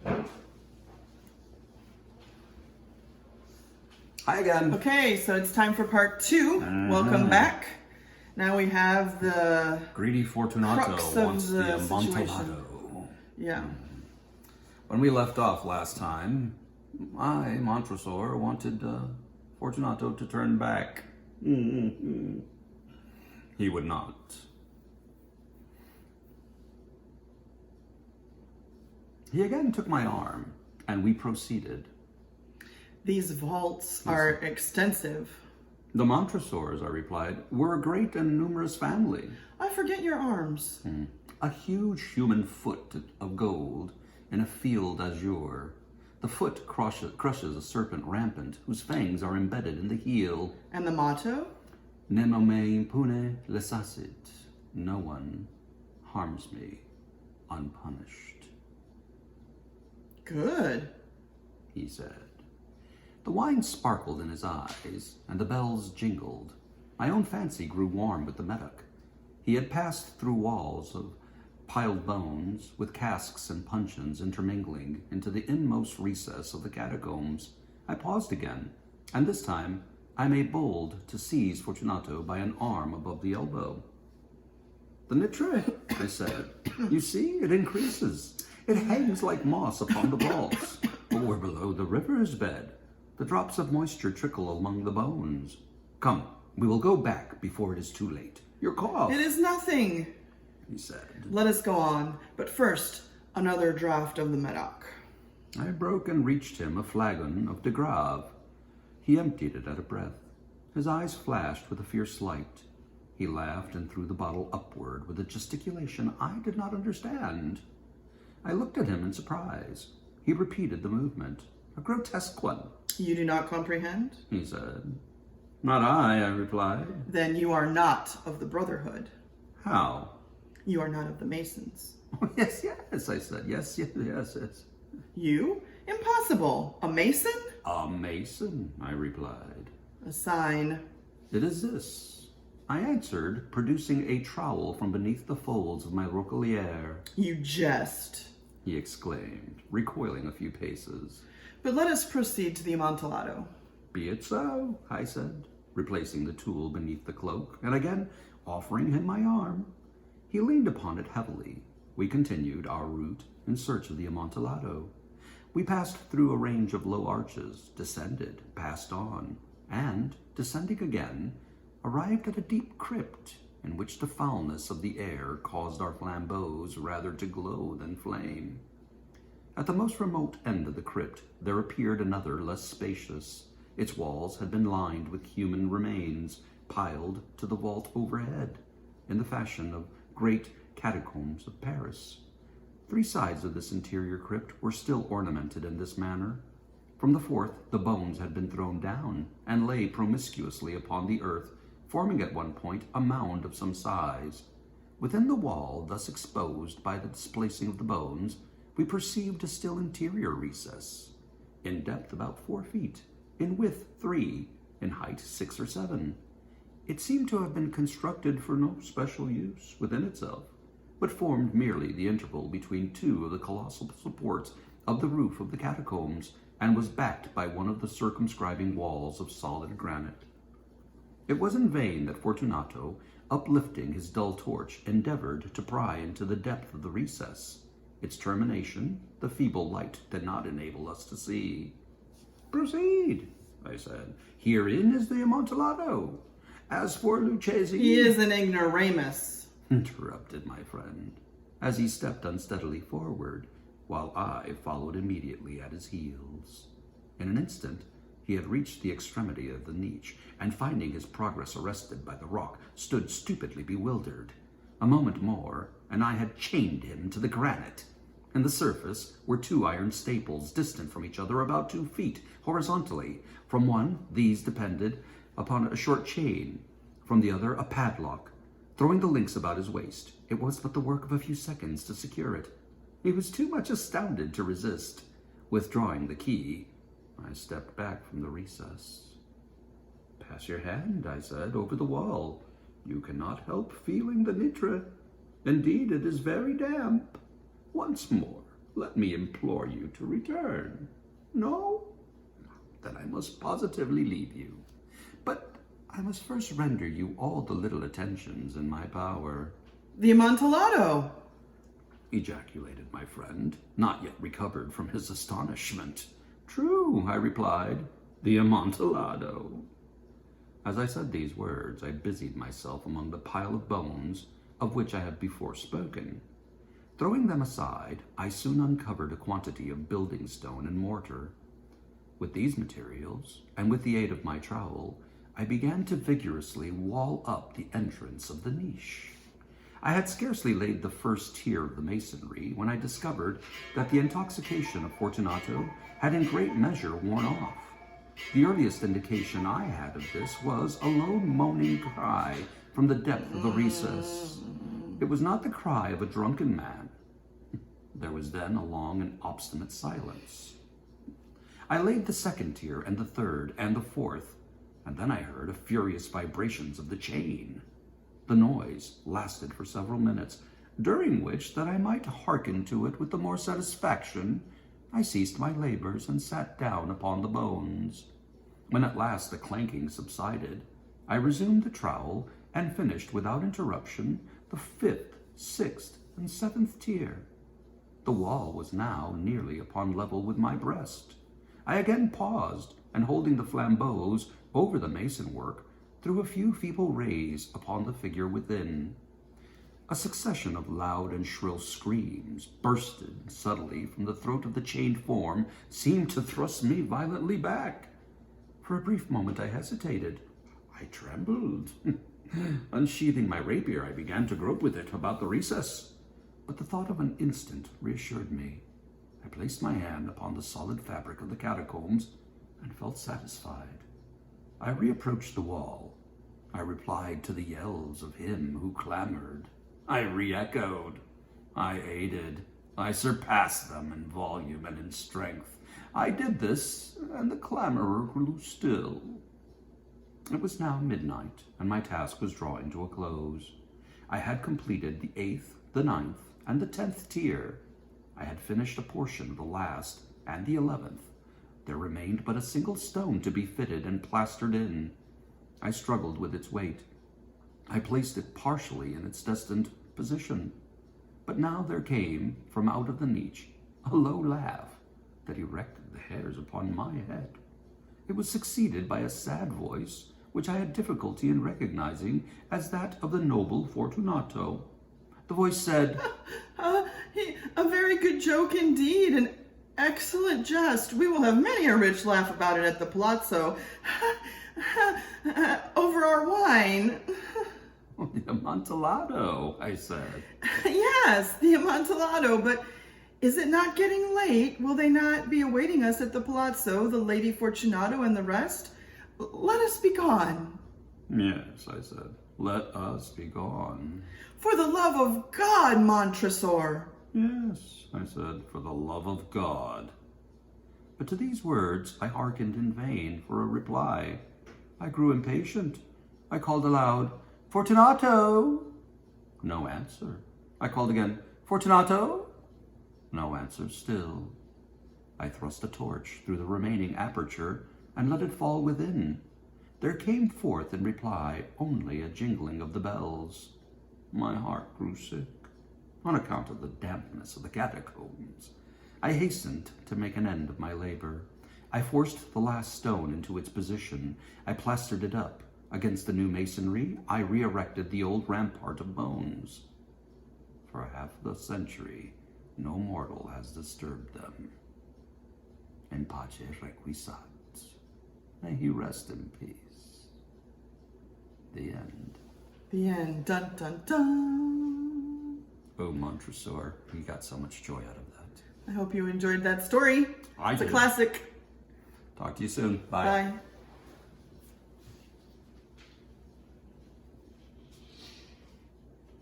Hi again. Okay, so it's time for part 2. Welcome back. Now we have the Greedy Fortunato crux of wants the situation. Amontillado. Yeah. When we left off last time, Montresor, wanted Fortunato to turn back. He would not. He again took my arm, and we proceeded. These vaults are extensive. The Montresors, I replied, were a great and numerous family. I forget your arms. A huge human foot of gold in a field azure. The foot crushes a serpent rampant, whose fangs are embedded in the heel. And the motto? Nemo me impune lesacit. No one harms me unpunished. Good, He said. The wine sparkled in his eyes, and the bells jingled. My own fancy grew warm with the medoc. He had passed through walls of piled bones, with casks and puncheons intermingling, into the inmost recess of the catacombs. I paused again, and this time I made bold to seize Fortunato by an arm above the elbow. The nitre, I said. You see, it increases. It hangs like moss upon the vaults. Or below the river's bed. The drops of moisture trickle among the bones. Come, we will go back before it is too late. Your cough, It is nothing. he said. Let us go on. But first, another draught of the Medoc. I broke and reached him a flagon of de Grave. He emptied it at a breath. His eyes flashed with a fierce light. He laughed and threw the bottle upward with a gesticulation I did not understand. I looked at him in surprise. He repeated the movement, a grotesque one. You do not comprehend? He said. Not I replied. Then you are not of the Brotherhood. How? You are not of the Masons. Oh, yes, I said. Yes. You? Impossible. A Mason? A Mason, I replied. A sign. It is this, I answered, producing a trowel from beneath the folds of my roqueliere. You jest. He exclaimed, recoiling a few paces. But let us proceed to the Amontillado. Be it so, I said, replacing the tool beneath the cloak, and again offering him my arm. He leaned upon it heavily. We continued our route in search of the Amontillado. We passed through a range of low arches, descended, passed on, and, descending again, arrived at a deep crypt in which the foulness of the air caused our flambeaux rather to glow than flame. At the most remote end of the crypt there appeared another less spacious. Its walls had been lined with human remains, piled to the vault overhead, in the fashion of great catacombs of Paris. 3 sides of this interior crypt were still ornamented in this manner. From the fourth, the bones had been thrown down, and lay promiscuously upon the earth, forming at one point a mound of some size. Within the wall, thus exposed by the displacing of the bones, we perceived a still interior recess, in depth about 4 feet, in width 3, in height 6 or 7. It seemed to have been constructed for no special use within itself, but formed merely the interval between 2 of the colossal supports of the roof of the catacombs, and was backed by one of the circumscribing walls of solid granite. It was in vain that Fortunato, uplifting his dull torch, endeavored to pry into the depth of the recess. Its termination, the feeble light did not enable us to see. Proceed, I said. Herein is the Amontillado. As for Lucchesi... He is an ignoramus, interrupted my friend, as he stepped unsteadily forward, while I followed immediately at his heels. In an instant, he had reached the extremity of the niche, and finding his progress arrested by the rock, stood stupidly bewildered. A moment more, and I had chained him to the granite. In the surface were 2 iron staples, distant from each other about 2 feet, horizontally. From one, these depended upon a short chain, from the other a padlock. Throwing the links about his waist, it was but the work of a few seconds to secure it. He was too much astounded to resist. Withdrawing the key, I stepped back from the recess. Pass your hand, I said, over the wall. You cannot help feeling the nitre. Indeed, it is very damp. Once more, Let me implore you to return. No? Then I must positively leave you. But I must first render you all the little attentions in my power. The Amontillado! Ejaculated my friend, not yet recovered from his astonishment. True, I replied, the Amontillado. As I said these words, I busied myself among the pile of bones of which I have before spoken. Throwing them aside, I soon uncovered a quantity of building stone and mortar. With these materials, and with the aid of my trowel, I began to vigorously wall up the entrance of the niche. I had scarcely laid the first tier of the masonry when I discovered that the intoxication of Fortunato had in great measure worn off. The earliest indication I had of this was a low moaning cry from the depth of the recess. It was not the cry of a drunken man. There was then a long and obstinate silence. I laid the second tier and the third and the fourth, and then I heard a furious vibrations of the chain. The noise lasted for several minutes, during which, that I might hearken to it with the more satisfaction, I ceased my labors and sat down upon the bones. When at last the clanking subsided, I resumed the trowel and finished without interruption the fifth, sixth, and seventh tier. The wall was now nearly upon level with my breast. I again paused, and holding the flambeaux over the mason work, threw a few feeble rays upon the figure within. A succession of loud and shrill screams bursted suddenly from the throat of the chained form, seemed to thrust me violently back. For a brief moment I hesitated. I trembled. Unsheathing my rapier, I began to grope with it about the recess. But the thought of an instant reassured me. I placed my hand upon the solid fabric of the catacombs and felt satisfied. I reapproached the wall. I replied to the yells of him who clamored. I re-echoed. I aided. I surpassed them in volume and in strength. I did this, and the clamorer grew still. It was now midnight, and my task was drawing to a close. I had completed the 8th, the 9th, and the 10th tier. I had finished a portion of the last and the 11th. There remained but a single stone to be fitted and plastered in. I struggled with its weight. I placed it partially in its destined position. But now there came, from out of the niche, a low laugh that erected the hairs upon my head. It was succeeded by a sad voice, which I had difficulty in recognizing as that of the noble Fortunato. The voice said, A very good joke indeed, an excellent jest. We will have many a rich laugh about it at the palazzo. Over our wine. The Amontillado, I said. Yes, the Amontillado, but is it not getting late? Will they not be awaiting us at the palazzo, the Lady Fortunato and the rest? Let us be gone. Yes, I said. Let us be gone. For the love of God, Montresor. Yes, I said, for the love of God. But to these words I hearkened in vain for a reply. I grew impatient. I called aloud, Fortunato! No answer. I called again, Fortunato! No answer still. I thrust a torch through the remaining aperture and let it fall within. There came forth in reply only a jingling of the bells. My heart grew sick, on account of the dampness of the catacombs. I hastened to make an end of my labor. I forced the last stone into its position. I plastered it up. Against the new masonry, I re-erected the old rampart of bones. For half the century, no mortal has disturbed them. In pace requiescat. May he rest in peace. The end. The end. Dun, dun, dun. Oh, Montresor, he got so much joy out of that. I hope you enjoyed that story. It's a classic. Talk to you soon. Bye.